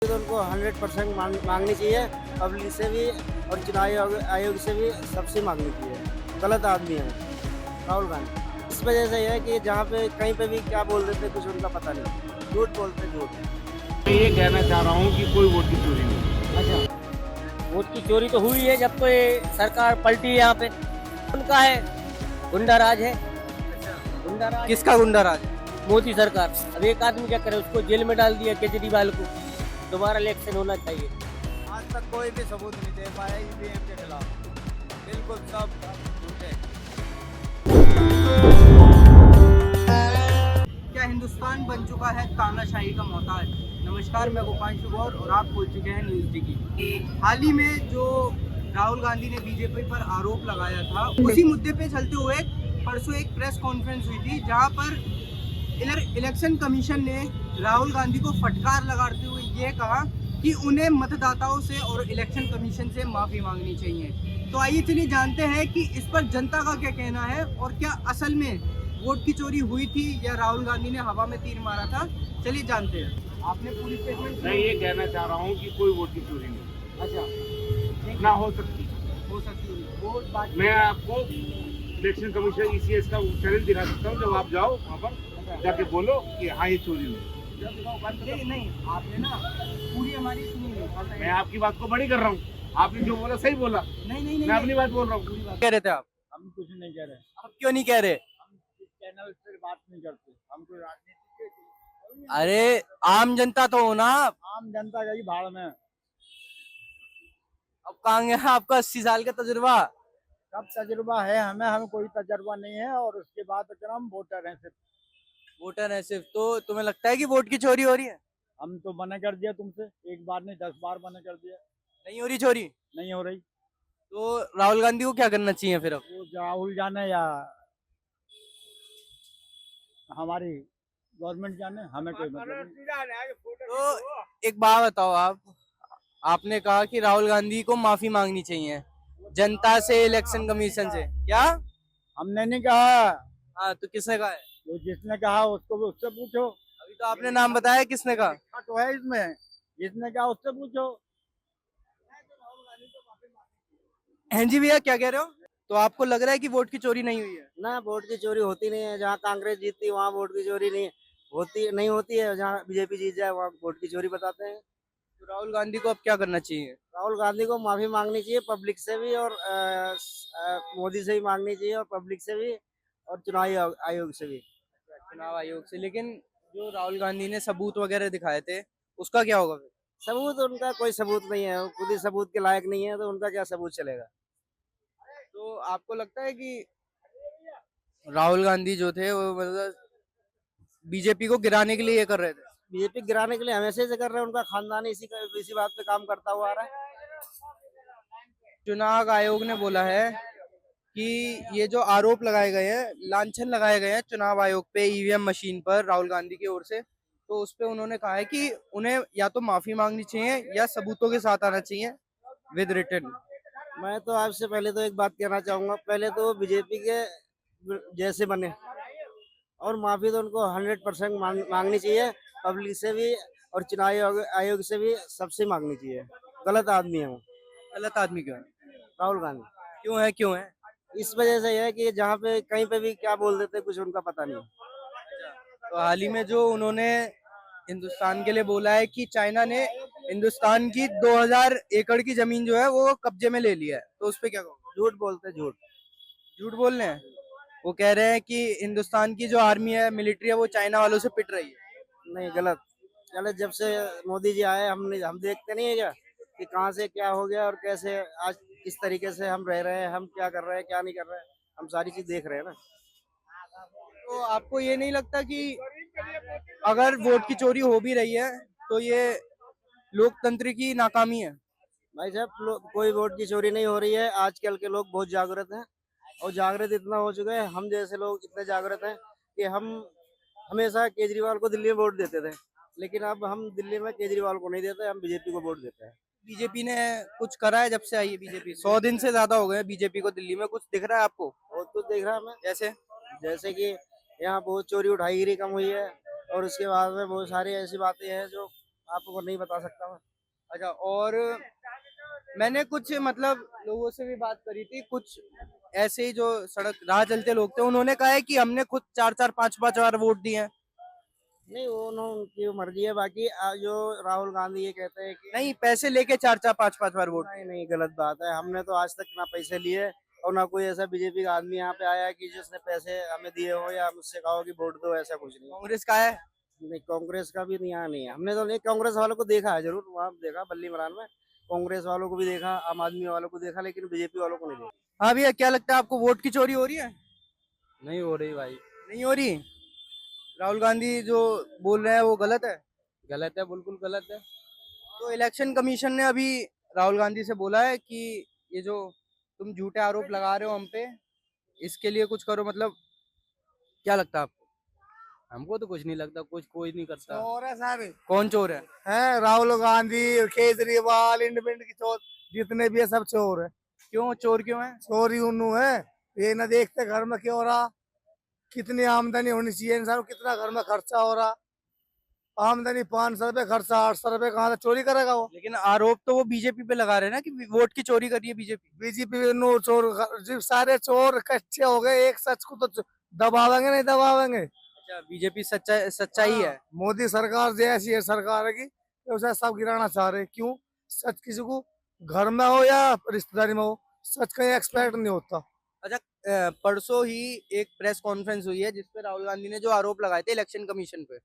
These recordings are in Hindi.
तो उनको 100% मांगनी चाहिए, पब्लिक से भी और चुनाव आयोग से भी, सबसे मांगनी चाहिए। गलत आदमी है राहुल गांधी। इस वजह से है कि जहाँ पे कहीं पे भी क्या बोल देते कुछ उनका पता नहीं, झूठ बोलते झूठ। मैं ये कहना चाह रहा हूँ कि कोई वोट की चोरी नहीं। अच्छा, वोट की चोरी तो हुई है जब तो ये सरकार पलटी है यहाँ पे। उनका है, गुंडा राज है। गुंडा राज, किसका गुंडा राज? मोदी सरकार। अब एक आदमी क्या करे, उसको जेल में डाल दिया केजरीवाल को। दोबारा इलेक्शन होना चाहिए। आज तक कोई भी सबूत नहीं दे पाया ईवीएम के खिलाफ। बिल्कुल सब झूठे। क्या हिंदुस्तान बन चुका है तानाशाही का मोहताज? नमस्कार, मैं गोपाल गौर और आप पहुंच चुके हैं न्यूज डी। हाल ही में जो राहुल गांधी ने बीजेपी पर आरोप लगाया था, उसी मुद्दे पे चलते हुए परसों एक प्रेस कॉन्फ्रेंस हुई थी, जहां पर इलेक्शन कमीशन ने राहुल गांधी को फटकार लगाते हुए ये कहा कि उन्हें मतदाताओं से और इलेक्शन कमीशन से माफी मांगनी चाहिए। तो आइए चलिए जानते हैं कि इस पर जनता का क्या कहना है और क्या असल में वोट की चोरी हुई थी या राहुल गांधी ने हवा में तीर मारा था। चलिए जानते हैं। आपने पूरी स्टेटमेंट। मैं ये कहना चाह रहा हूँ कि कोई वोट की चोरी नहीं। अच्छा, ना हो सकती वोट बाकी। मैं आपको इलेक्शन कमीशन ईसीएस का चैनल दिखा सकता हूँ, जब आप जाओ वहाँ पर जाके बोलो कि हाँ ये चोरी नहीं। नहीं, आपने ना पूरी हमारी सुनी नहीं। मैं आपकी बात को बड़ी कर रहा हूँ, आपने जो बोला सही बोला, नहीं, मैं अपनी बात बोल रहा हूँ। कह रहे थे आप? हम कुछ नहीं कह रहे, आप क्यों नहीं कह रहे? हम इस चैनल पर बात नहीं करते, हम कोई राजनीति के। अरे आम जनता तो हो ना आप। आम जनता गई भाड़ में। अब कहाँ गया आपका 80 साल का तजुर्बा? कब तजुर्बा है हमें कोई तजुर्बा नहीं है, और उसके बाद अगर हम वोटर हैं सिर्फ। वोटर है सिर्फ, तो तुम्हें लगता है कि वोट की चोरी हो रही है? हम तो मना कर दिया तुमसे, एक बार नहीं 10 बार मना कर दिया, नहीं हो रही चोरी? नहीं हो रही। तो राहुल गांधी को क्या करना चाहिए फिर अब? वो राहुल जाने या हमारी गवर्नमेंट जाने, हमें कोई मतलब नहीं। तो एक बात बताओ, आपने कहा कि राहुल गांधी को माफी मांगनी चाहिए जनता से, इलेक्शन कमीशन से, क्या? हमने नहीं कहा, हाँ, तो किसने कहा है? जो जिसने कहा उसको भी उससे पूछो। अभी तो आपने नाम बताया, किसने कहा? लिखा तो है इसमें, जिसने कहा उससे पूछो। हैं जी भैया, क्या कह रहे हो? तो आपको लग रहा है कि वोट की चोरी नहीं हुई है? ना, वोट की चोरी होती नहीं है। जहाँ कांग्रेस जीतती है वहाँ वोट की चोरी नहीं होती है। जहाँ बीजेपी जीत जाए वहाँ वोट की चोरी बताते हैं। तो राहुल गांधी को अब क्या करना चाहिए? राहुल गांधी को माफी मांगनी चाहिए, पब्लिक से भी और मोदी से भी मांगनी चाहिए, और पब्लिक से भी और चुनाव आयोग से भी। चुनाव आयोग से? लेकिन जो राहुल गांधी ने सबूत वगैरह दिखाए थे, उसका क्या होगा फिर? सबूत, उनका कोई सबूत नहीं है, वो खुद ही सबूत के लायक नहीं है, तो उनका क्या सबूत चलेगा। तो आपको लगता है कि राहुल गांधी जो थे वो मतलब बीजेपी को गिराने के लिए ये कर रहे थे? बीजेपी गिराने के लिए हमेशा से कर रहे हैं, उनका खानदान इसी बात पे काम करता हुआ आ रहा है। चुनाव आयोग ने बोला है कि ये जो आरोप लगाए गए हैं, लांछन लगाए गए हैं चुनाव आयोग पे ईवीएम मशीन पर राहुल गांधी की ओर से, तो उस पे उन्होंने कहा है कि उन्हें या तो माफी मांगनी चाहिए या सबूतों के साथ आना चाहिए विद रिटर्न। मैं तो आपसे पहले तो एक बात कहना चाहूंगा, पहले तो बीजेपी के जैसे बने, और माफी तो उनको 100% मांगनी चाहिए, पब्लिक से भी और चुनाव आयोग से भी, सबसे मांगनी चाहिए। गलत आदमी है वो गलत आदमी क्यों है? राहुल गांधी। क्यों है? इस वजह से है कि जहाँ पे कहीं पे भी क्या बोल देते कुछ उनका पता नहीं। तो हाल ही में जो उन्होंने हिंदुस्तान के लिए बोला है कि चाइना ने हिंदुस्तान की 2000 एकड़ की जमीन जो है वो कब्जे में ले लिया है, तो उस पे क्या कहोगे? झूठ बोलते झूठ। झूठ बोल रहे हैं। वो कह रहे हैं कि हिंदुस्तान की जो आर्मी है, मिलिट्री है, वो चाइना वालों से पिट रही है। नहीं, गलत गलत। जब से मोदी जी आए, हम देखते नहीं है क्या कि कहाँ से क्या हो गया और कैसे आज किस तरीके से हम रह रहे हैं, हम क्या कर रहे हैं क्या नहीं कर रहे हैं, हम सारी चीज देख रहे हैं ना। तो आपको ये नहीं लगता कि अगर वोट की चोरी हो भी रही है तो ये लोकतंत्र की नाकामी है? भाई साहब, कोई वोट की चोरी नहीं हो रही है। आजकल के लोग बहुत जागृत हैं, और जागृत इतना हो चुके हैं, हम जैसे लोग इतने जागृत हैं कि हम हमेशा केजरीवाल को दिल्ली में वोट देते थे, लेकिन अब हम दिल्ली में केजरीवाल को नहीं देते, हम बीजेपी को वोट देते हैं। बीजेपी ने कुछ करा है जब से आई है बीजेपी? 100 दिन से ज्यादा हो गए बीजेपी को दिल्ली में, कुछ दिख रहा है आपको? और कुछ देख रहा है हमें, जैसे? जैसे कि यहाँ बहुत चोरी उठाईगिरी कम हुई है, और उसके बाद में बहुत सारी ऐसी बातें हैं जो आपको नहीं बता सकता मैं। अच्छा, और मैंने कुछ मतलब लोगों से भी बात करी थी, कुछ ऐसे ही जो सड़क राह चलते लोग थे, उन्होंने कहा है कि हमने खुद 4-4 5-5 बार वोट दिए हैं। नहीं, वो उनकी मर्जी है। बाकी जो राहुल गांधी ये कहते हैं कि नहीं, पैसे लेके 4-4 5-5 बार वोट। नहीं नहीं, गलत बात है। हमने तो आज तक ना पैसे लिए और ना कोई ऐसा बीजेपी का आदमी यहाँ पे आया है कि जिसने पैसे हमें दिए हो या मुझसे कहा हो कि वोट दो, ऐसा कुछ नहीं। कांग्रेस का है? नहीं, कांग्रेस का भी यहाँ नहीं है। हमने तो नहीं, कांग्रेस वालों को देखा है जरूर, वहाँ देखा बल्ली मरान में कांग्रेस वालों को भी देखा, आम आदमी वालों को देखा, लेकिन बीजेपी वालों को नहीं देखा। हाँ भैया, क्या लगता है आपको, वोट की चोरी हो रही है? नहीं हो रही भाई। नहीं हो रही? राहुल गांधी जो बोल रहे हैं वो गलत है? गलत है, बिल्कुल गलत है। तो इलेक्शन कमीशन ने अभी राहुल गांधी से बोला है कि ये जो तुम झूठे आरोप लगा रहे हो हम पे, इसके लिए कुछ करो। मतलब क्या लगता है आपको? हमको तो कुछ नहीं लगता, कुछ कोई नहीं करता। चोर है सारे कौन चोर है? हैं, राहुल गांधी, केजरीवाल, इंडिपेंडेंट की चोर, जितने भी है सब चोर है। क्यों चोर क्यों है? चोरी उन्नू है, ये न देखते घर में क्या हो रहा, कितनी आमदनी होनी चाहिए इंसान को, कितना घर में खर्चा हो रहा। आमदनी 500 रुपए, खर्चा 800 रुपए, कहाँ से चोरी करेगा वो? लेकिन आरोप तो वो बीजेपी पे लगा रहे हैं ना कि वोट की चोरी कर रही है बीजेपी। बीजेपी नो चोर, जी सारे चोर कच्चे हो गए, एक सच को तो दबावेंगे नहीं दबावेंगे। अच्छा, बीजेपी सच्चाई है। मोदी सरकार जैसी है सरकार है की तो उसे सब गिराना चाह रहे। क्यों? सच किसी को घर में हो या रिश्तेदारी में हो, सच का एक्सपेक्ट नहीं होता। अच्छा, परसों ही एक प्रेस कॉन्फ्रेंस हुई है जिसपे राहुल गांधी ने जो आरोप लगाए थे इलेक्शन कमीशन पे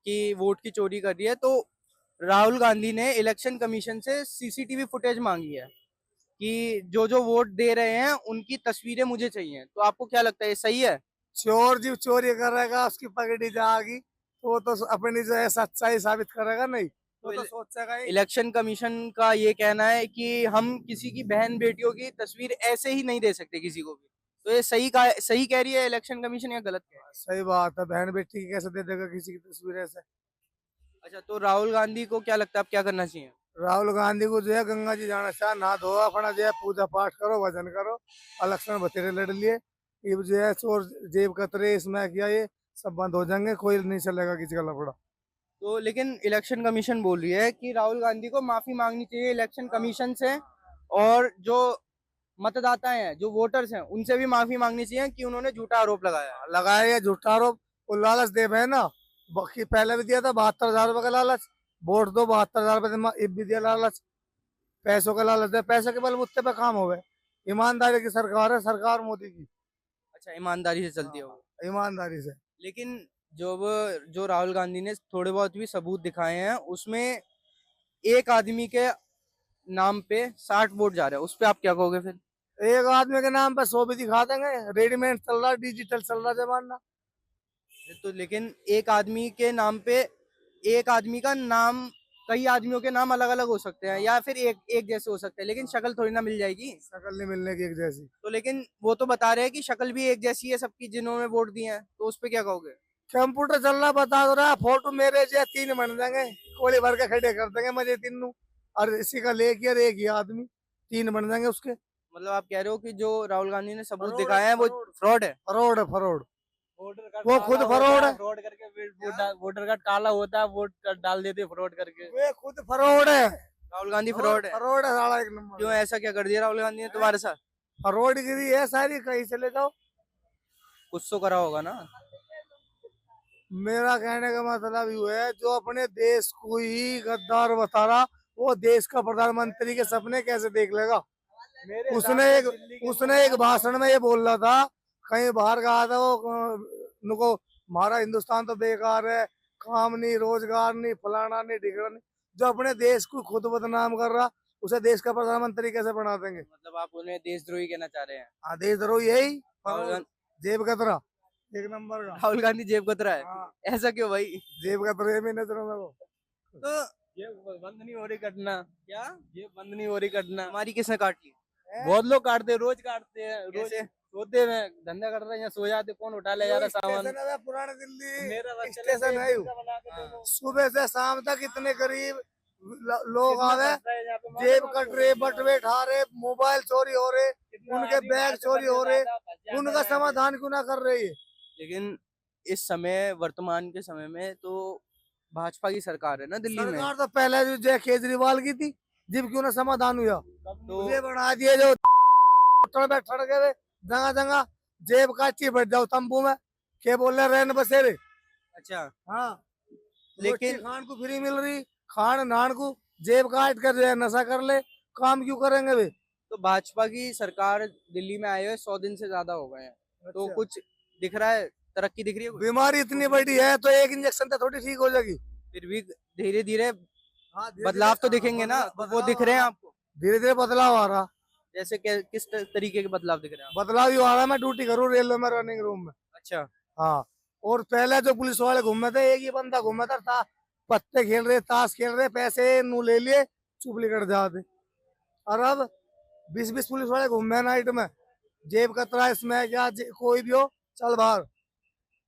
कि वोट की चोरी कर रही है, तो राहुल गांधी ने इलेक्शन कमीशन से सीसीटीवी फुटेज मांगी है कि जो जो वोट दे रहे हैं उनकी तस्वीरें मुझे चाहिए। तो आपको क्या लगता है, ये सही है? चोर जी चोरी करेगा, उसकी पकड़ी जाएगी तो वो तो अपनी जो है सच्चाई साबित करेगा नहीं, वो तो सोचेगा ही। इलेक्शन कमीशन का ये कहना है कि हम किसी की बहन बेटियों की तस्वीर ऐसे ही नहीं दे सकते किसी को भी। तो ये सही कह रही है इलेक्शन कमीशन या गलत कह रही है? सही बात है, बहन बेटी की कैसे दे देगा किसी की तस्वीर ऐसे? अच्छा, तो राहुल गांधी को क्या लगता है अब क्या करना चाहिए? राहुल गांधी को जो है गंगा जी जाना चाहिए, नहा धो अपना जो है पूजा पाठ करो, भजन करो, इलेक्शन बतेरे लड़ लिए। ये जो है चोर जेब कतरे इसमें किया, ये सब बंद हो जाएंगे, कोई नहीं चलेगा किसी का लफड़ा। तो लेकिन इलेक्शन कमीशन बोल रही है कि राहुल गांधी को माफी मांगनी चाहिए इलेक्शन कमीशन से, और जो मतदाता हैं, जो वोटर्स हैं, उनसे भी माफी मांगनी चाहिए कि उन्होंने झूठा आरोप लगाया। लगाया या झूठा आरोप, वो लालच दे रहे हैं ना। बाकी पहले भी दिया था 72,000 रुपए का लालच, वोट दो 72,000 रुपए भी दिया लालच, पैसों का लालच दे, पैसे के बलबूते पे काम हो गए। ईमानदारी की सरकार है, सरकार मोदी की, अच्छा, ईमानदारी से चलती है वो। ईमानदारी से। लेकिन जो राहुल गांधी ने थोड़े बहुत भी सबूत दिखाए हैं, उसमें एक आदमी के नाम पे 60 वोट जा रहे हैं, उस पे आप क्या कहोगे फिर? एक आदमी के नाम पे 100 भी दिखा देंगे, रेडीमेड चल रहा, डिजिटल चल रहा जमाना। तो लेकिन एक आदमी के नाम पे, एक आदमी का नाम, कई आदमियों के नाम अलग अलग हो सकते हैं या फिर एक जैसे हो सकते हैं, लेकिन शक्ल थोड़ी ना मिल जाएगी। शक्ल नहीं मिलने की एक जैसी। तो लेकिन वो तो बता रहे हैं कि शक्ल भी एक जैसी है सबकी जिन्होंने वोट दिए हैं, तो उस पे क्या कहोगे? कंप्यूटर चल रहा, बता दो रहा, फोटो मेरे जो 3 बन जाएंगे, कोली भर के खड़े कर देंगे मुझे तीनों, और इसी का लेके और एक ही आदमी 3 बन जाएंगे उसके। मतलब आप कह रहे हो कि जो राहुल गांधी ने सबूत दिखाए हैं वो फ्रॉड है? फरोड है, फरोड। वो खुद फरौड है। फ्रॉड करके वोटर कार्ड काला होता है, वोट डाल देते हैं फ्रॉड करके। वे खुद फरोड है, राहुल गांधी फ्रॉड है? फरोड है साला एक नंबर। क्यों, ऐसा क्या कर दिया राहुल गांधी ने तुम्हारे साथ? फरोड गिरी है सारी, कहीं चले जाओ। कुछ तो करा होगा ना। मेरा कहने का मतलब ये है, जो अपने देश को ही गद्दार बता रहा, वो देश का प्रधानमंत्री के सपने कैसे देख लेगा? उसने एक भाषण में ये बोल रहा था, कहीं बाहर कहा था वो, उनको हमारा हिंदुस्तान तो बेकार है, काम नहीं, रोजगार नहीं, फलाना नहीं, ढिकड़ा नहीं। जो अपने देश को खुद बदनाम कर रहा, उसे देश का प्रधानमंत्री कैसे बना देंगे? मतलब आप उन्हें देशद्रोही कहना चाह रहे हैं? हाँ, देशद्रोही यही, राहुल जेब कतरा एक नंबर का। राहुल गांधी जेब कतरा है? हाँ, ऐसा क्यों भाई? जेब कतरे में नजरों में वो। तो ये बंद नहीं हो रही घटना, क्या ये बंद नहीं हो रही घटना। हमारी किसने काट ली? बहुत लोग काटते हैं, रोज काटते हैं, रोज कैसे? सोते में धंधा कर रहे हैं, सो जाते, कौन उठा ले जा रहा सामान। स्टेशन है पुरानी दिल्ली, मेरा बच्चा स्टेशन लेके है एक यू। दिन का बना के दे दो। सुबह से शाम तक इतने गरीब लोग कितना आवे, खर्चा है यहाँ पे, जेब मालूम है कट रहे, बटवे ठा रहे, मोबाइल चोरी हो रहे, कितना उनके आदमी बैग घर से चोरी हो रहे, बच्चे ज्यादा फंस उनका जाते हैं। समाधान क्यों ना कर रही है? लेकिन इस समय, वर्तमान के समय में तो भाजपा की सरकार है ना दिल्ली में, सरकार तो पहले जो जय केजरीवाल की थी, जब क्यों ना समाधान हुआ तो ये बना दिए जो बैठ गए जगह जगह जेब काटी बैठ जाओ तंबू में क्या बोल रहे रहन बसेरे। अच्छा हाँ लेकिन लेकिन खान को फ्री मिल रही, खान नान को जेब काट कर जो है नशा कर ले, काम क्यों करेंगे वे। तो भाजपा की सरकार दिल्ली में आए हुए 100 दिन से ज्यादा हो गए हैं, तो अच्छा। कुछ दिख रहा है, तरक्की दिख रही है कुछ? बीमारी इतनी बड़ी है तो एक इंजेक्शन से थोड़ी ठीक हो जाएगी। फिर भी धीरे धीरे हाँ, बदलाव तो दिखेंगे ना, तो वो दिख रहे हैं आपको? धीरे धीरे बदलाव आ रहा, जैसे किस तरीके के बदलाव दिख रहे हैं आपको? बदलाव ही आ रहा। मैं ड्यूटी करूँ रेलवे में रनिंग रूम में। अच्छा हाँ और पहले जो पुलिस वाले घूमे थे एक ही बंदा घूमा था पत्ते खेल रहे ताश खेल रहे पैसे नू ले लिए चुपली कट जाते। और अब 20-20 पुलिस वाले घूमे नाइट में, जेब कतरा इसमें क्या कोई भी हो चल बाहर।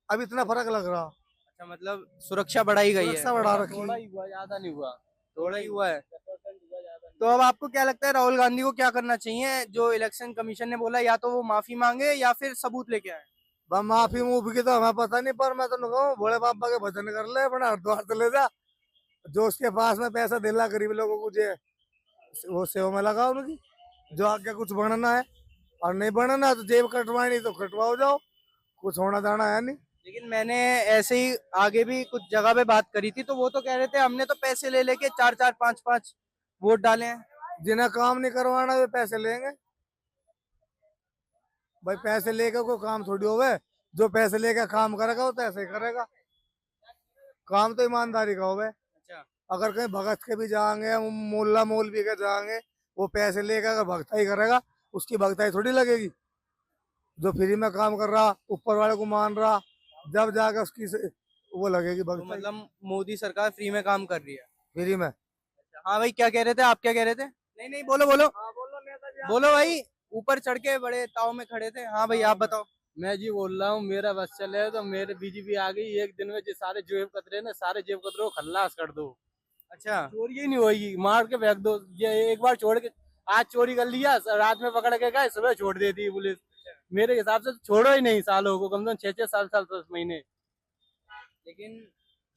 अब इतना फर्क लग रहा, अच्छा, मतलब सुरक्षा बढ़ाई गई है, सुरक्षा बढ़ा रखी। थोड़ा ही हुआ, ज्यादा नहीं हुआ। थोड़ा ही हुआ है। 10% हुआ, ज्यादा नहीं। तो अब आपको क्या लगता है राहुल गांधी को क्या करना चाहिए? जो इलेक्शन कमीशन ने बोला, या तो वो माफी मांगे या फिर सबूत लेके आए। माफी मूफी की तो हमें पता नहीं, पर मैं तो कहूँ भोले बाबा के भजन कर ले अपना हरिद्वार तो ले जा, जो उसके पास में पैसा दिला गरीब लोगों को जो वो सेवा में लगा उनकी, जो आगे कुछ बनना है और नहीं बनना तो जेब कटवानी तो कटवाओ जाओ, कुछ होना जाना है नहीं। लेकिन मैंने ऐसे ही आगे भी कुछ जगह पे बात करी थी, तो वो तो कह रहे थे हमने तो पैसे ले लेके 4-4 5-5 वोट डाले हैं। जिन्हें काम नहीं करवाना वे पैसे लेंगे भाई, पैसे लेकर कोई काम थोड़ी होवे, जो पैसे लेकर काम करेगा वो तो ऐसे ही करेगा, काम तो ईमानदारी का होवे। अच्छा, अगर कहीं भगत के भी जाएंगे मोल्ला मौलवी के जाएंगे, वो पैसे लेकर अगर भगताई करेगा उसकी भगताई थोड़ी लगेगी। जो फ्री में काम कर रहा ऊपर वाले को मान रहा जब जाकर उसकी वो लगेगी तो भगताई। मतलब मोदी सरकार फ्री में काम कर रही है। फ्री में। हाँ भाई, क्या कह रहे थे आप? क्या कह रहे थे? नहीं नहीं, बोलो बोलो बोलो भाई, ऊपर चढ़ के बड़े ताव में खड़े थे। हाँ भाई, आप बताओ। मैं जी बोल रहा हूँ, मेरा बस चले तो मेरे बीजेपी आ गई, एक दिन में जो सारे जेब कतरे ना, सारे जेब कतरों को खल्लास कर दो। अच्छा, चोरी ही नहीं होगी, मार के फेंक दो। ये एक बार छोड़ के आज चोरी कर लिया, रात में पकड़ के गए, सुबह छोड़ देती है पुलिस। मेरे हिसाब से छोड़ो ही नहीं सालों को, कम से कम 6-6 साल 10 महीने। लेकिन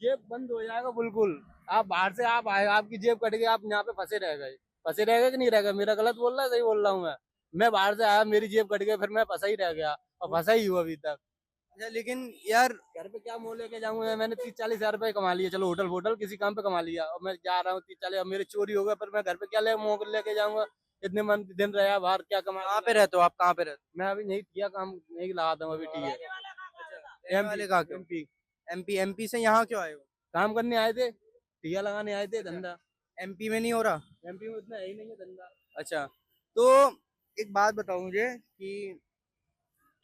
जेब बंद हो जाएगा बिल्कुल। आप बाहर से आप आए, आपकी जेब कट गई, आप यहाँ पे फंसे रह गए। फंसे रह गए कि नहीं रह गए? मेरा गलत बोल रहा है, सही बोल रहा हूँ मैं बाहर से आया, मेरी जेब कट गई, फिर मैं फंसा ही रह गया और फंसा ही हुआ अभी तक। अच्छा, लेकिन यार घर पे क्या मोल लेके जाऊंगा? मैंने 30-40 हजार रुपए कमा लिया, चलो होटल वोटल किसी काम पे कमा लिया, और मैं जा रहा हूँ 30-40, मेरे चोरी हो गया, पर मैं घर पे क्या लेके जाऊंगा? इतने मन दिन रहा बाहर, क्या कमा? कहाँ पे रहते हो आप? कहाँ पे रहते मैं अभी नहीं किया काम, नहीं लगाता हूँ अभी। ठीक है, हो? वाले कहाँ के? एमपी एमपी से यहाँ क्यों आए हो? काम करने आए थे, टिया लगाने आए थे, धंधा। एमपी में नहीं हो रहा? एमपी में उतना है ही नहीं है धंधा। अच्छा, तो एक बात बताओ मुझे कि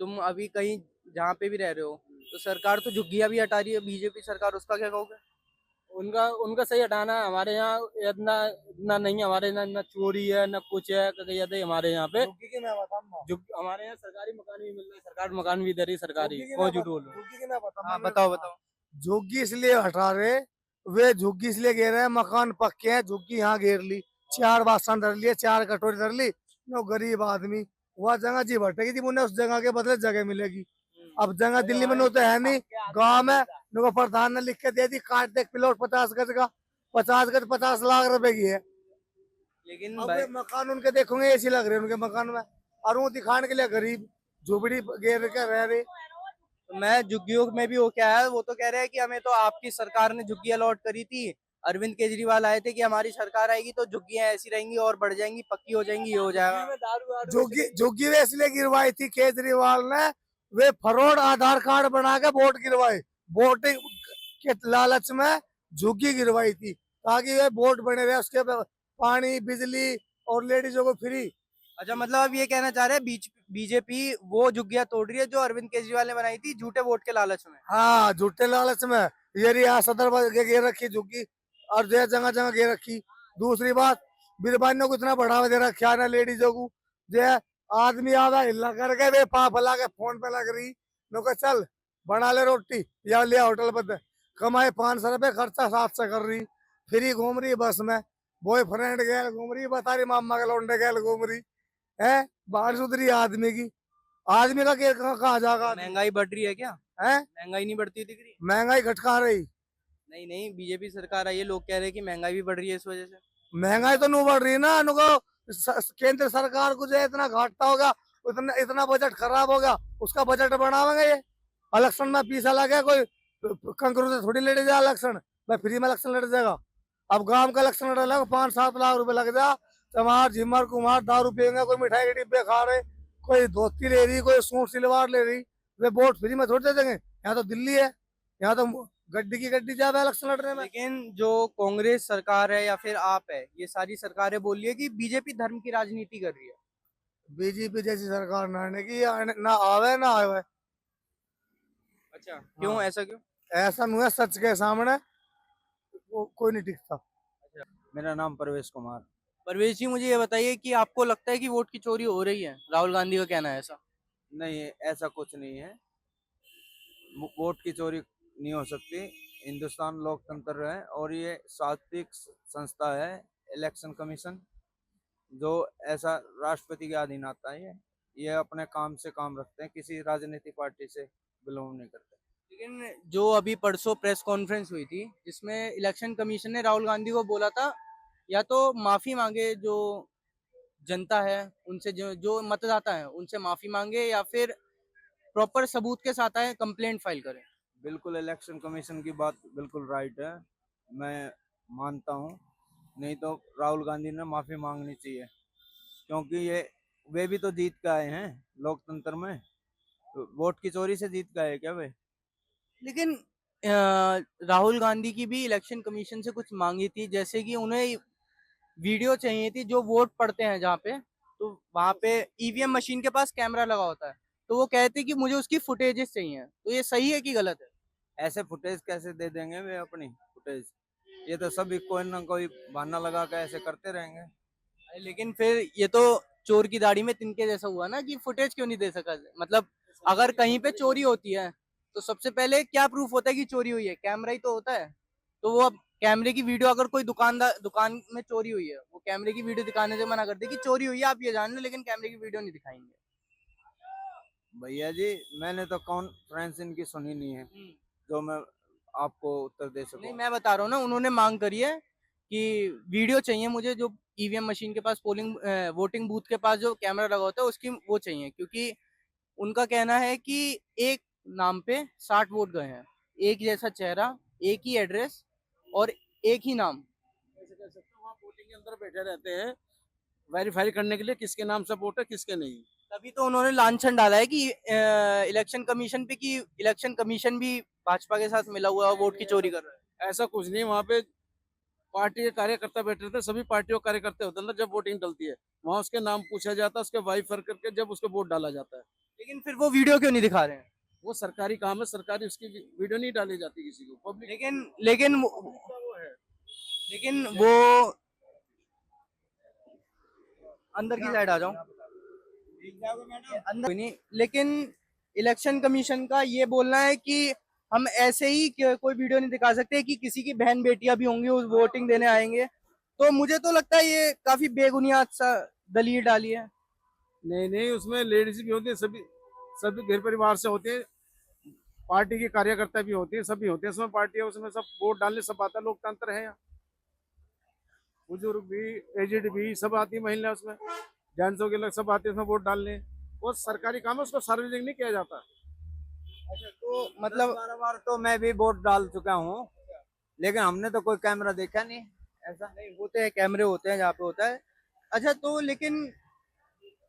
तुम अभी कहीं जहाँ पे भी रह रहे हो, तो सरकार तो झुग्गियाँ भी हटा रही है बीजेपी सरकार, उसका क्या कहोगे? उनका उनका सही हटाना है। हमारे यहाँ इतना इतना नहीं है, हमारे यहाँ ना चोरी है ना कुछ है। क्या कहते हैं हमारे यहाँ पे जो हमारे यहाँ सरकारी मकान भी मिल रहा है, सरकार मकान भी दे रही है सरकारी। कौन झूठ बोलो? हाँ बताओ बताओ। झुग्गी इसलिए हटा रहे, वे झुग्गी इसलिए घेर रहे हैं, मकान पक्के हैं, झुग्गी यहाँ घेर ली, 4 बासन धर लिए, 4 कटोरी धर ली, नो गरीब आदमी वह जगह जी भटकेगी थी, उन्हें उस जगह के बदले जगह मिलेगी। अब जगह दिल्ली में नो तो है नहीं, गाँव में नो प्रधान ने लिख के दे दी, काट दे प्लॉट 50 गज का, 50 गज 50 लाख रुपए की है। लेकिन अब भाई, वे मकान उनके देखोगे ऐसी लग रहे हैं उनके मकान में, और वो दिखाने के लिए गरीब झोपड़ी घेर के रह रहे। मैं झुग्गियों में भी हो क्या है, वो तो कह रहे हैं कि हमें तो आपकी सरकार ने झुग्गी अलॉट करी थी, अरविंद केजरीवाल आए थे कि हमारी सरकार आएगी तो झुग्गियां ऐसी रहेंगी और बढ़ जाएंगी, पक्की हो जाएंगी, ये हो जाएगा। झुग्गी वे इसलिए गिरवाई थी केजरीवाल ने, वे फरॉड आधार कार्ड बना के वोट गिरवाए, वोटिंग के लालच में झुग्गी गिरवाई थी ताकि वे वोट बने रहे, उसके पानी बिजली और लेडीजों को फ्री। अच्छा, मतलब अब ये कहना चाह रहे हैं बीजेपी वो झुग्गियां तोड़ रही है जो अरविंद केजरीवाल ने बनाई थी झूठे वोट के लालच में। हाँ झूठे लालच में, ये रिया सदर घेर रखी झुग्गी और जो जगह जगह घेर रखी। दूसरी बात, बीरबानियों को इतना बढ़ावा दे रखा है ना लेडीजों को, जो आदमी आधा हिला करके वे पाप ला के फोन पे लग रही, नो चल बना ले रोटी या लिया होटल पर, कमाए 500 रुपए, खर्चा 700 कर रही, फ्री घूम रही बस में, बॉयफ्रेंड गैल घूम रही, बता रही मामा के लौंडे गैल घूम रही है। बाहर सुधरी आदमी की, आदमी का कहाँ जाएगा? महंगाई बढ़ रही है क्या? है महंगाई नहीं बढ़ती दिख रही? महंगाई घटका रही, नहीं नहीं, बीजेपी सरकार आई है, लोग कह रहे हैं कि महंगाई भी बढ़ रही है इस वजह से। महंगाई तो नहीं बढ़ रही ना, उनको केंद्र सरकार को जो है इतना घाटा होगा, इतना इतना बजट खराब होगा, उसका बजट बढ़ावेंगे ये। इलेक्शन में पैसा लगे, कोई कंकरू से थोड़ी लड़ जाए इलेक्शन, भाई फ्री में इलेक्शन लड़ जाएगा। अब गांव का इलेक्शन लड़ लगा 5-7 लाख रुपए लग जा, चमार झिमर कुमार दारू पियेंगे, कोई मिठाई के डिब्बे खा रहे, कोई धोती ले रही, कोई सूट सिलवार ले रही, वे वोट फ्री में थोड़ी दे देंगे। यहाँ तो दिल्ली है, यहाँ तो गड्डी की गड्डी ज्यादा इलेक्शन लड़ने में। लेकिन जो कांग्रेस सरकार है या फिर आप है, ये सारी सरकारें बोल रही है कि बीजेपी धर्म की राजनीति कर रही है। बीजेपी जैसी सरकार ना आने की, ना आवे ना आवे। अच्छा, क्यों, ऐसा क्यों? ऐसा नहीं है, सच के सामने कोई नहीं टिकता। मेरा नाम परवेश कुमार। परवेश जी, मुझे ये बताइए कि आपको लगता है कि वोट की चोरी हो रही है? राहुल गांधी का कहना है ऐसा। नहीं, ऐसा कुछ नहीं है, वोट की चोरी नहीं हो सकती। हिंदुस्तान लोकतंत्र है और ये सात्विक संस्था है, इलेक्शन कमीशन, जो ऐसा राष्ट्रपति के अधीन आता है। ये अपने काम से काम रखते हैं, किसी राजनीतिक पार्टी से बिलोंग नहीं करते। लेकिन जो अभी परसों प्रेस कॉन्फ्रेंस हुई थी, जिसमें इलेक्शन कमीशन ने राहुल गांधी को बोला था या तो माफी मांगे, जो जनता है उनसे, जो मतदाता है उनसे माफी मांगे, या फिर प्रॉपर सबूत के साथ आए, कंप्लेंट फाइल करें। बिल्कुल इलेक्शन कमीशन की बात बिल्कुल राइट है, मैं मानता हूँ। नहीं तो राहुल गांधी ने माफी मांगनी चाहिए, क्योंकि ये वे भी तो जीत के आए हैं लोकतंत्र में। तो वोट की चोरी से जीत के आए क्या वे? लेकिन राहुल गांधी की भी इलेक्शन कमीशन से कुछ मांगी थी, जैसे कि उन्हें वीडियो चाहिए थी, जो वोट पड़ते हैं जहाँ पे, तो वहाँ पे ईवीएम मशीन के पास कैमरा लगा होता है, तो वो कहते कि मुझे उसकी फुटेजेस चाहिए। तो ये सही है कि गलत है? ऐसे फुटेज कैसे दे देंगे वे अपनी फुटेज? ये तो सभी कोई ना कोई बहाना लगा के ऐसे करते रहेंगे। लेकिन फिर ये तो चोर की दाढ़ी में तिनके जैसा हुआ ना, कि फुटेज क्यों नहीं दे सका? मतलब अगर कहीं पे चोरी होती है तो सबसे पहले क्या प्रूफ होता है कि चोरी हुई है? कैमरा ही तो होता है। तो वो अब कैमरे की वीडियो, अगर कोई दुकान में चोरी हुई है, वो कैमरे की वीडियो दिखाने से मना कर दे कि चोरी हुई है, आप ये जान लो, लेकिन कैमरे की वीडियो नहीं दिखाएंगे। भैया जी, मैंने तो कॉन्फ्रेंस इनकी सुनी नहीं है जो मैं आपको उत्तर दे नहीं, सकूं। मैं बता रहा हूँ ना, उन्होंने मांग करी है कि वीडियो चाहिए मुझे, जो ईवीएम मशीन के पास, वोटिंग बूथ के पास जो कैमरा लगा होता है उसकी वो चाहिए, क्योंकि उनका कहना है कि एक नाम पे 60 वोट गए हैं, एक जैसा चेहरा, एक ही एड्रेस और एक ही नाम। ऐसे कह सकते हो, वहाँ वोटिंग के अंदर बैठे रहते हैं वेरीफाई करने के लिए किसके नाम से वोट है किसके नहीं। तभी तो उन्होंने लांछन डाला है कि इलेक्शन कमीशन पे, कि इलेक्शन कमीशन भी भाजपा के साथ मिला हुआ है और वोट की चोरी कर रहा है। ऐसा कुछ नहीं, वहाँ पे पार्टी के कार्यकर्ता बैठे रहते हैं, सभी पार्टियों के कार्यकर्ता होते हैं ना। जब वोटिंग डलती है वहाँ उसके नाम पूछा जाता है, उसके वेरीफाई करके जब उसको वोट डाला जाता है। लेकिन फिर वो वीडियो क्यों नहीं दिखा रहे हैं? वो सरकारी काम है, सरकारी, उसकी वीडियो नहीं डाली जाती किसी को, पब्लिक लेकिन वो अंदर की साइड आ जाओ, अंदर नहीं। लेकिन इलेक्शन कमीशन का ये बोलना है कि हम ऐसे ही कोई वीडियो नहीं दिखा सकते, कि किसी की बहन बेटियां भी होंगी उस वोटिंग देने आएंगे। तो मुझे तो लगता है ये काफी बेबुनियाद सा दलील डाली है। नहीं नहीं, उसमें लेडीज भी होती है, सभी सभी घर परिवार से होते हैं, पार्टी के कार्यकर्ता भी होते हैं, सभी होते हैं उसमें, पार्टी है उसमें, सब वोट डालने सब आता है, लोकतंत्र है यहाँ। बुजुर्ग भी, एजेड भी सब आती है, महिला उसमें, जेंट्सों के लोग सब आते हैं उसमें वोट डालने। वो सरकारी काम है, उसको सार्वजनिक नहीं किया जाता। अच्छा, तो मतलब 12 बार तो मैं भी वोट डाल चुका हूँ, लेकिन हमने तो कोई कैमरा देखा नहीं। ऐसा नहीं, होते हैं कैमरे, होते हैं जहाँ पे होता है। अच्छा, तो लेकिन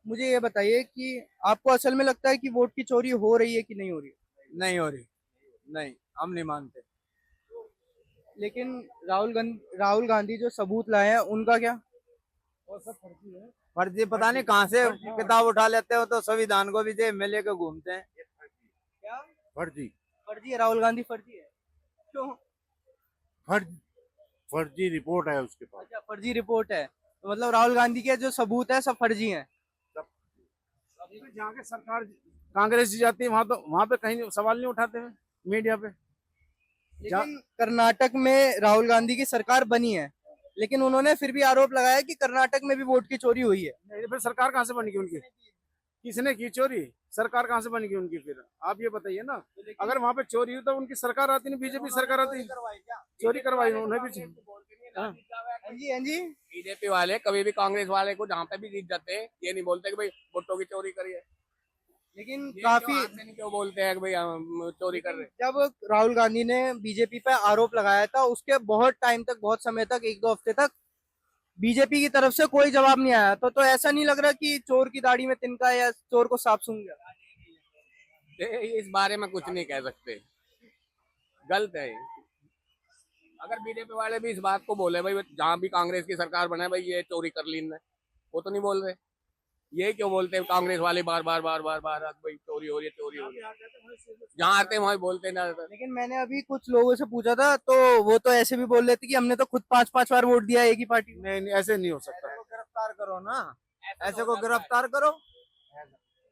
मुझे ये बताइए कि आपको असल में लगता है कि वोट की चोरी हो रही है कि नहीं हो रही है? नहीं हो रही, नहीं, हम नहीं मानते। लेकिन राहुल गांधी जो सबूत लाए हैं, उनका क्या? फर्जी पता नहीं कहाँ से किताब उठा लेते हो, तो संविधान को भी जेब में लेके घूमते हैं। क्या फर्जी फर्जी है? राहुल गांधी फर्जी है? क्यों? फर्जी रिपोर्ट है उसके पास। अच्छा, फर्जी रिपोर्ट है, तो मतलब राहुल गांधी के जो सबूत है सब फर्जी हैं। जहाँ के सरकार कांग्रेस जी जाती है वहाँ पे कहीं सवाल नहीं उठाते हैं मीडिया पे। लेकिन कर्नाटक में राहुल गांधी की सरकार बनी है, लेकिन उन्होंने फिर भी आरोप लगाया कि कर्नाटक में भी वोट की चोरी हुई है। नहीं, फिर सरकार कहाँ से बनेगी उनकी? किसने की चोरी? सरकार कहाँ से बन गई उनकी? फिर आप ये बताइए ना, अगर वहाँ पे चोरी हुई तो उनकी सरकार आती नहीं, बीजेपी सरकार आती, चोरी करवाई उन्होंने भी। हाँ। हाँ जी, हाँ जी। बीजेपी वाले कभी भी कांग्रेस वाले को जहाँ पे भी जीत जाते हैं, ये नहीं बोलते कि भाई वोटों की चोरी करी है। लेकिन ये काफी क्यों हाथ से नहीं क्यों बोलते हैं कि भाई हम चोरी कर रहे हैं? जब राहुल गांधी ने बीजेपी पे आरोप लगाया था, उसके बहुत टाइम तक, बहुत समय तक, 1-2 हफ्ते तक बीजेपी की तरफ से कोई जवाब नहीं आया। तो ऐसा नहीं लग रहा कि चोर की दाढ़ी में तिनका या चोर को सांप सूंघ गया? इस बारे में कुछ नहीं कह सकते, गलत है। अगर बीजेपी वाले भी इस बात को बोले भाई जहाँ भी कांग्रेस की सरकार बने भाई ये चोरी कर ली इनने, वो तो नहीं बोल रहे। ये क्यों बोलते हैं कांग्रेस वाले बार बार भाई चोरी हो रही है, चोरी हो रही है, जहाँ आते हैं वहीं बोलते हैं ना। लेकिन मैंने अभी कुछ लोगों से पूछा था, तो वो तो ऐसे भी बोल रहे थे कि हमने तो खुद 5-5 बार वोट दिया एक ही पार्टी को। नहीं, ऐसे नहीं हो सकता। गिरफ्तार करो ना, ऐसे को गिरफ्तार करो।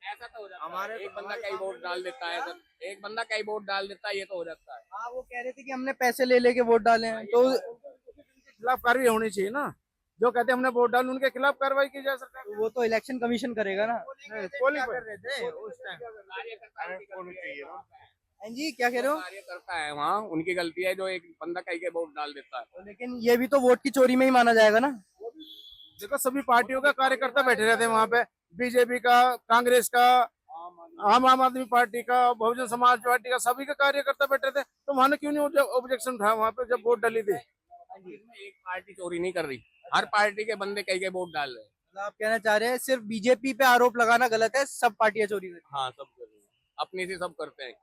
ऐसा तो हो जाता हमारे एक बंदा कई वोट डाल देता है, एक बंदा कई वोट डाल देता है, ये तो हो जाता है। हाँ, वो कह रहे थे कि हमने पैसे ले लेके वोट डाले हैं। तो खिलाफ कार्रवाई होनी चाहिए ना, जो कहते हैं हमने वोट डाल उनके खिलाफ कार्रवाई की जाए सरकार। वो तो इलेक्शन कमीशन करेगा ना। पोलिंग कर रहे थे उस टाइम। हाँ जी, क्या कह रहे हो? करता है वहाँ उनकी गलती है जो एक बंदा कई के वोट डाल देता है। लेकिन ये भी तो वोट की चोरी में ही माना जाएगा ना। देखो सभी पार्टियों का कार्यकर्ता बैठे रहते हैं वहाँ पे, बीजेपी का, कांग्रेस का, आम आदमी पार्टी का, बहुजन समाज पार्टी का, सभी के कार्यकर्ता बैठे थे। तो वहाँ क्यों नहीं ऑब्जेक्शन उठाया वहाँ पे जब वोट डाली थी? एक पार्टी चोरी नहीं कर रही, हर पार्टी के बंदे कई के वोट डाल रहे हैं। मतलब आप कहना चाह रहे हैं सिर्फ बीजेपी पे आरोप लगाना गलत है, सब पार्टियां चोरी कर रही हाँ सब कर रहे हैं, अपनी से सब करते हैं। हैं।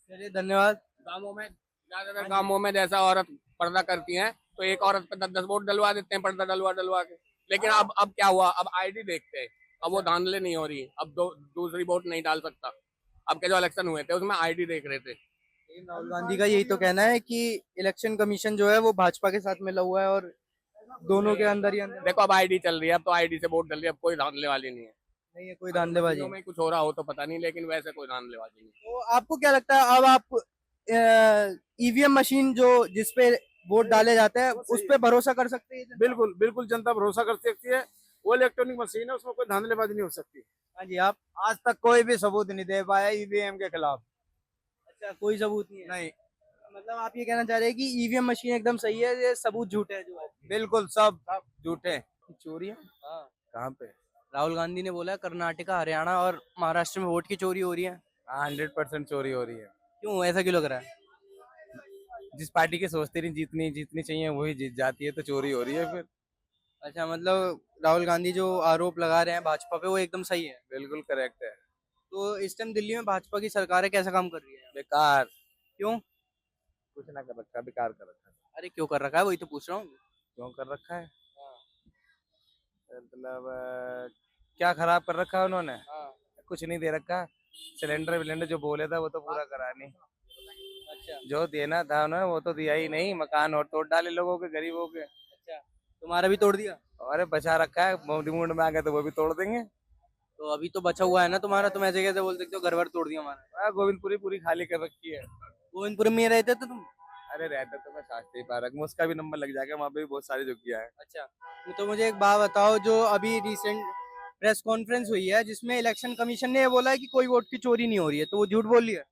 चलिए, धन्यवाद। गाँवों में ज्यादातर गाँवों में जैसा औरत पर्दा करती हैं तो एक औरत पे 10-10 वोट डलवा देते हैं, पर्दा डलवा के। लेकिन अब क्या हुआ, अब आईडी देखते हैं, अब वो धांधले नहीं हो रही है, अब दूसरी वोट नहीं डाल सकता। अब के जो इलेक्शन हुए थे उसमें आईडी देख रहे थे। राहुल गांधी का यही तो कहना है कि इलेक्शन कमीशन जो है वो भाजपा के साथ मिला हुआ है और दोनों के अंदर ही अंदर देखो अब आईडी चल रही है, अब तो आईडी से वोट डल रही है, अब कोई धांधले वाली नहीं है। नहीं है कोई धांधलेबाजी। में कुछ हो रहा हो तो पता नहीं, लेकिन वैसे कोई धांधलेबाजी नहीं। तो आपको क्या लगता है, अब आप ईवीएम मशीन जो जिसपे वोट डाले जाते हैं उस पे भरोसा कर सकते हैं? बिल्कुल बिल्कुल, जनता भरोसा कर सकती है। वो इलेक्ट्रॉनिक मशीन है, उसमें कोई धांधलेबाजी नहीं हो सकती। हाँ जी, आप? आज तक कोई भी सबूत नहीं दे पाया ईवीएम के खिलाफ। अच्छा, कोई सबूत नहीं है? नहीं, मतलब आप ये कहना चाह रहे हैं कि ईवीएम मशीन एकदम सही है, ये सबूत झूठे हैं जो है? बिल्कुल सब झूठे। चोरी है? हाँ। कहाँ पे? राहुल गांधी ने बोला कर्नाटका, हरियाणा और महाराष्ट्र में वोट की चोरी हो रही है। 100% चोरी हो रही है। क्यों, ऐसा क्यों लग रहा है? जिस पार्टी की सोचती नहीं जीतनी चाहिए वही जीत जाती है, तो चोरी हो रही है फिर। अच्छा, मतलब राहुल गांधी जो आरोप लगा रहे हैं भाजपा पे वो एकदम सही है? बिल्कुल करेक्ट है। तो इस टाइम दिल्ली में भाजपा की सरकार है, कैसा काम कर रही है? बेकार। क्यों? कुछ ना कर रखा, बेकार कर रखा है। अरे क्यों कर रखा है, वही तो पूछ रहा हूँ। क्यों कर रखा है? मतलब क्या खराब कर रखा है उन्होंने? कुछ नहीं दे रखा। सिलेंडर जो बोले था वो तो पूरा करा नहीं। अच्छा, जो देना था उन्होंने वो तो दिया ही नहीं। मकान और तोड़ डाले लोगों के, गरीबों के। अच्छा, तुम्हारा भी तोड़ दिया? अरे बचा रखा है, मूड में आ गए तो वो भी तोड़ देंगे। तो अभी तो बचा हुआ है ना तुम्हारा, तुम ऐसे कैसे बोल सकते हो घर भर तोड़ दिया हमारा? गोविंदपुरी पूरी खाली कर रखी है। गोविंदपुर में रहते थे तुम? अरे रहता तो मैं शास्त्री पार्क में, उसका भी नंबर लग जाएगा, वहाँ पे भी बहुत सारी झुग्गियाँ हैं। अच्छा, तो मुझे एक बात बताओ, जो अभी रिसेंट प्रेस कॉन्फ्रेंस हुई है जिसमें इलेक्शन कमीशन ने ये बोला है कि कोई वोट की चोरी नहीं हो रही है, तो वो झूठ बोल रही है?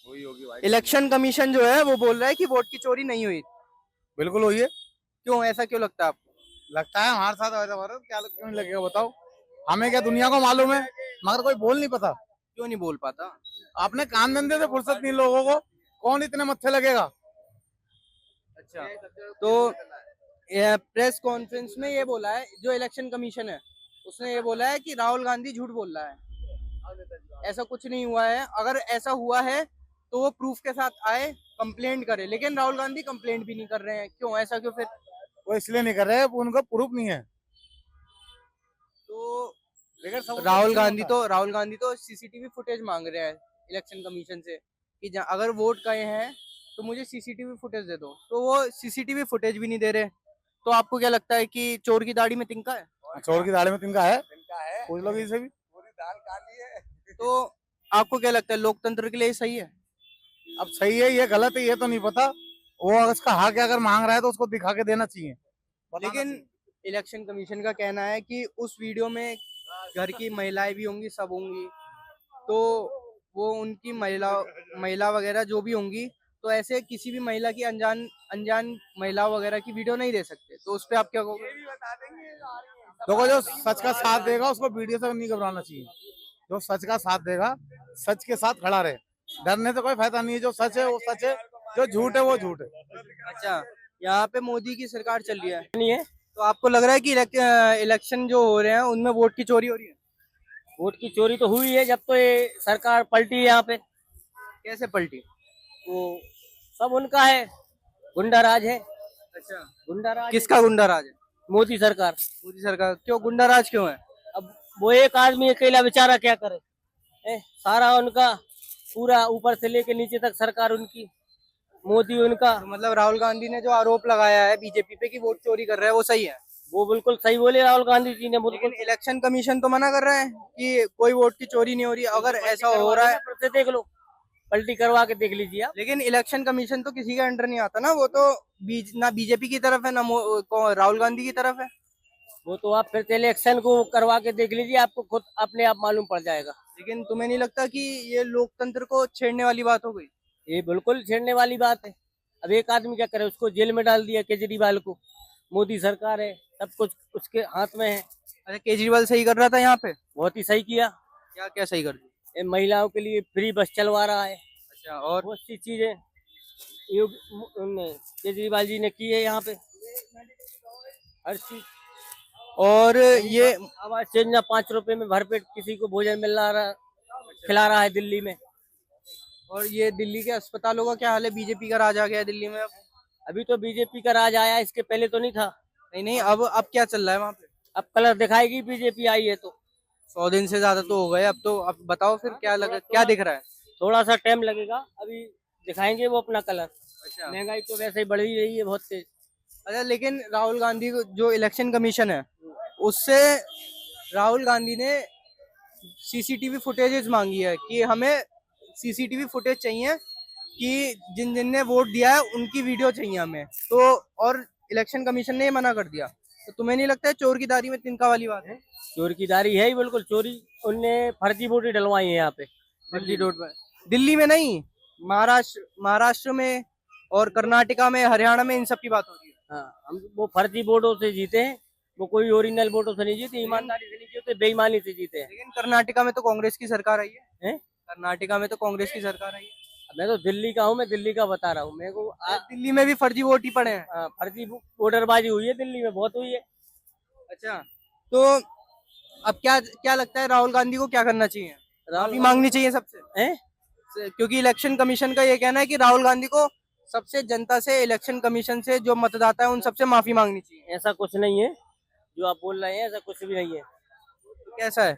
वही होगी भाई। इलेक्शन कमीशन जो है वो बोल रहा है कि वोट की चोरी नहीं हुई। बिल्कुल हुई है। क्यों, ऐसा क्यों लगता है आपको? लगता है हमारे साथ ऐसा हो रहा है, क्या क्यों नहीं लगेगा बताओ? हमें क्या दुनिया को मालूम है, मगर कोई बोल नहीं पता। क्यों नहीं बोल पाता? आपने काम धंधे से फुर्सत नहीं लोगों को, कौन इतने मत्थे लगेगा? अच्छा, तो प्रेस कॉन्फ्रेंस में ये बोला है जो इलेक्शन कमीशन है, उसने ये बोला है कि राहुल गांधी झूठ बोल रहा है, ऐसा कुछ नहीं हुआ है। अगर ऐसा हुआ है तो वो प्रूफ के साथ आए, कंप्लेंट करे। लेकिन राहुल गांधी कंप्लेंट भी नहीं कर रहे हैं, क्यों, ऐसा क्यों? फिर वो इसलिए नहीं कर रहे, उनका प्रूफ नहीं है। तो लेकिन राहुल गांधी तो सीसीटीवी फुटेज मांग रहे हैं इलेक्शन कमीशन से कि अगर वोट गए हैं तो मुझे सीसीटीवी फुटेज दे दो, तो वो सीसीटीवी फुटेज भी नहीं दे रहे। तो आपको क्या लगता है कि चोर की दाढ़ी में तिनका है? चोर की दाढ़ी में तिनका है, पूछ लो किसी भी। पूरी दाल काली है। तो आपको क्या लगता है लोकतंत्र के लिए सही है? अब सही है ये गलत है ये तो नहीं पता। वो उसका हक अगर मांग रहा है तो उसको दिखा के देना चाहिए। लेकिन इलेक्शन कमीशन का कहना है कि उस वीडियो में घर की महिलाएं भी होंगी, सब होंगी, तो वो उनकी महिला वगैरह जो भी होंगी, तो ऐसे किसी भी महिला की अनजान महिला वगैरह की वीडियो नहीं दे सकते। तो उस पर आप क्या कहोगे? देखो, जो सच का साथ देगा उसको वीडियो से नहीं घबराना चाहिए। जो सच का साथ देगा, सच के साथ खड़ा रहे, डरने से कोई फायदा नहीं है। जो सच है वो सच है, जो झूठ है वो झूठ है। अच्छा, यहाँ पे मोदी की सरकार चल रही है, नहीं है? तो आपको लग रहा है कि इलेक्शन जो हो रहे हैं उनमें वोट की चोरी हो रही है? वोट की चोरी तो हुई है जब तो ये सरकार पलटी है यहाँ पे। कैसे पलटी? वो सब उनका है, गुंडा राज है। अच्छा, गुंडा राज किसका गुंडा राज है? मोदी सरकार। मोदी सरकार। क्यों गुंडा राज क्यों है? अब वो एक आदमी अकेला बेचारा क्या करे? सारा उनका, पूरा ऊपर से लेके नीचे तक सरकार उनकी, मोदी उनका। तो मतलब राहुल गांधी ने जो आरोप लगाया है बीजेपी पे कि वोट चोरी कर रहा है, वो सही है? वो बिल्कुल सही बोले राहुल गांधी जी ने, बिल्कुल। लेकिन इलेक्शन कमीशन तो मना कर रहा है कि कोई वोट की चोरी नहीं हो रही। अगर ऐसा हो रहा है तो देख लो, पलटी करवा के देख लीजिए आप। लेकिन इलेक्शन कमीशन तो किसी के अंडर नहीं आता ना, वो तो ना बीजेपी की तरफ है ना राहुल गांधी की तरफ है। वो तो आप फिर इलेक्शन को करवा के देख लीजिए, आपको खुद अपने आप मालूम पड़ जाएगा। लेकिन तुम्हें नहीं लगता कि ये लोकतंत्र को छेड़ने वाली बात हो गई? ये बिल्कुल छेड़ने वाली बात है। अब एक आदमी क्या करे, उसको जेल में डाल दिया केजरीवाल को। मोदी सरकार है, सब कुछ उसके हाथ में है। अच्छा, केजरीवाल सही कर रहा था यहाँ पे? बहुत ही सही किया। क्या क्या सही कर दिया? ये महिलाओं के लिए फ्री बस चलवा रहा है। अच्छा, और बहुत सी चीजें केजरीवाल जी ने की है यहाँ पे, हर चीज। और ये आवाज योजना 5 रुपए में भरपेट किसी को भोजन मिल रहा, खिला रहा है दिल्ली में। और ये दिल्ली के अस्पतालों का क्या हाल है? बीजेपी का राज आ गया है दिल्ली में अब। अभी तो बीजेपी का राज आया, इसके पहले तो नहीं था। नहीं, अब क्या चल रहा है वहाँ पे? अब कलर दिखाएगी बीजेपी आई है तो। 100 दिन से ज्यादा तो हो गए अब तो। अब बताओ फिर क्या दिख रहा है? थोड़ा सा टाइम लगेगा, अभी दिखाएंगे वो अपना कलर। अच्छा, महंगाई तो वैसे ही बढ़ ही रही है बहुत तेज। अच्छा, लेकिन राहुल गांधी जो इलेक्शन कमीशन है, उससे राहुल गांधी ने सीसीटीवी फुटेजेस मांगी है कि हमें सीसीटीवी फुटेज चाहिए कि जिन जिन ने वोट दिया है उनकी वीडियो चाहिए हमें। तो और इलेक्शन कमीशन ने मना कर दिया। तो तुम्हें नहीं लगता है चोर की दारी में तिनका वाली बात है? चोर की दारी है ही बिल्कुल। चोरी उनने फर्जी वोटें डलवाई है यहाँ पे दिल्ली रोड पर। दिल्ली में नहीं, महाराष्ट्र में और कर्नाटका में, हरियाणा में, इन सब की बात हो रही है। हाँ, हम वो फर्जी वोटों से जीते हैं, वो कोई ओरिजिनल वोटों से नहीं जीते, ईमानदारी से नहीं जीते, बेईमानी से जीते हैं। लेकिन कर्नाटका में तो कांग्रेस की सरकार आई है। हैं? कर्नाटका में तो कांग्रेस की सरकार आई है। मैं तो दिल्ली का हूँ, मैं दिल्ली का बता रहा हूँ। मेरे को दिल्ली में भी फर्जी वोट ही पड़े हैं। फर्जी वोटरबाजी हुई है दिल्ली में, बहुत हुई है। अच्छा, तो अब क्या लगता है राहुल गांधी को क्या करना चाहिए? माफी मांगनी चाहिए सबसे, हैं? क्योंकि इलेक्शन कमीशन का ये कहना है कि राहुल गांधी को सबसे जनता से, इलेक्शन कमीशन से, जो मतदाता है उन सबसे माफी मांगनी चाहिए। ऐसा कुछ नहीं है जो आप बोल रहे हैं, ऐसा कुछ भी नहीं है। तो कैसा है?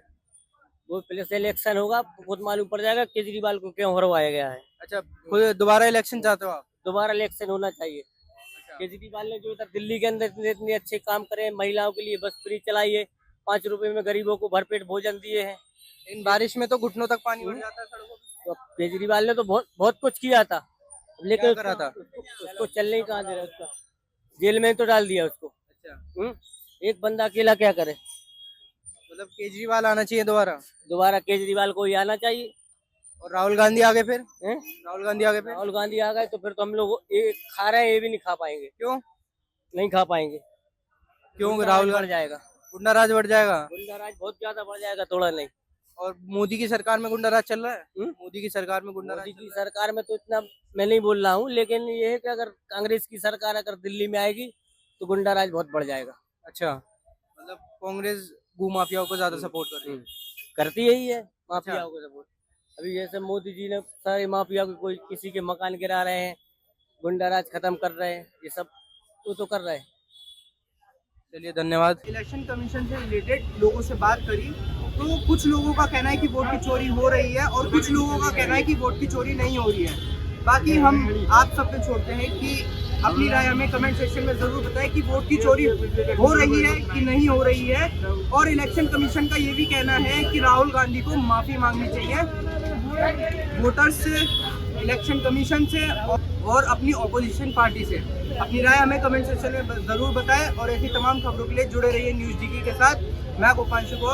वो पहले से इलेक्शन होगा, खुद मालूम पड़ जाएगा केजरीवाल को क्यों हरवाया गया है। अच्छा, खुद दोबारा इलेक्शन चाहते हो आप? दोबारा इलेक्शन होना चाहिए। केजरीवाल ने जो इधर दिल्ली के अंदर इतने अच्छे काम करे, महिलाओं के लिए बस फ्री चलाई है, 5 रुपए में गरीबों को भरपेट भोजन दिए हैं। इन बारिश में तो घुटनों तक पानी भर जाता है सड़कों पे। तो केजरीवाल ने तो बहुत कुछ किया था, लेकिन क्या करा था? उसको चलने ही कहाँ दे रहा, उसका जेल में तो डाल दिया उसको। अच्छा, एक बंदा अकेला क्या करे? मतलब केजरीवाल आना चाहिए दोबारा केजरीवाल को ही आना चाहिए। और राहुल गांधी आगे फिर? हैं? राहुल गांधी आगे फिर? राहुल गांधी आ गए तो फिर तो हम लोग ये खा रहे हैं, ये भी नहीं खा पाएंगे। क्यों नहीं खा पाएंगे। क्यों? राहुल बढ़ जाएगा, गुंडा राज बढ़ जाएगा। गुंडा राज बहुत ज्यादा बढ़ जाएगा, थोड़ा नहीं। और मोदी की सरकार में गुंडा राज चल रहा है। मोदी की सरकार में गुंडा राज मोदी की सरकार में तो इतना मैं नहीं बोल रहा हूँ, लेकिन ये है कि अगर कांग्रेस की सरकार अगर दिल्ली में आएगी तो गुंडा राज बहुत बढ़ जाएगा। अच्छा, मतलब कांग्रेस भू माफियाओं को ज्यादा सपोर्ट कर रही है। करती यही है, माफियाओं को सपोर्ट। अभी जैसे मोदी जी ने सारे माफिया को, कोई किसी के मकान गिरा रहे हैं, गुंडा राज खत्म कर रहे हैं, ये सब तो कर रहे हैं। चलिए, धन्यवाद। इलेक्शन कमीशन से रिलेटेड लोगों से बात करी तो कुछ लोगों का कहना है कि वोट की चोरी हो रही है और कुछ लोगों का कहना है कि वोट की चोरी नहीं हो रही है। बाकी हम आप सब पे छोड़ते हैं कि अपनी राय हमें कमेंट सेक्शन में जरूर बताएं कि वोट की चोरी हो रही है कि नहीं हो रही है। और इलेक्शन कमीशन का ये भी कहना है कि राहुल गांधी को माफी मांगनी चाहिए वोटर्स से, इलेक्शन कमीशन से और अपनी ऑपोजिशन पार्टी से। अपनी राय हमें कमेंट सेक्शन में जरूर बताएं और ऐसी तमाम खबरों के लिए जुड़े रहिए न्यूज़ डीकी के साथ। मैं गोपांशु गौर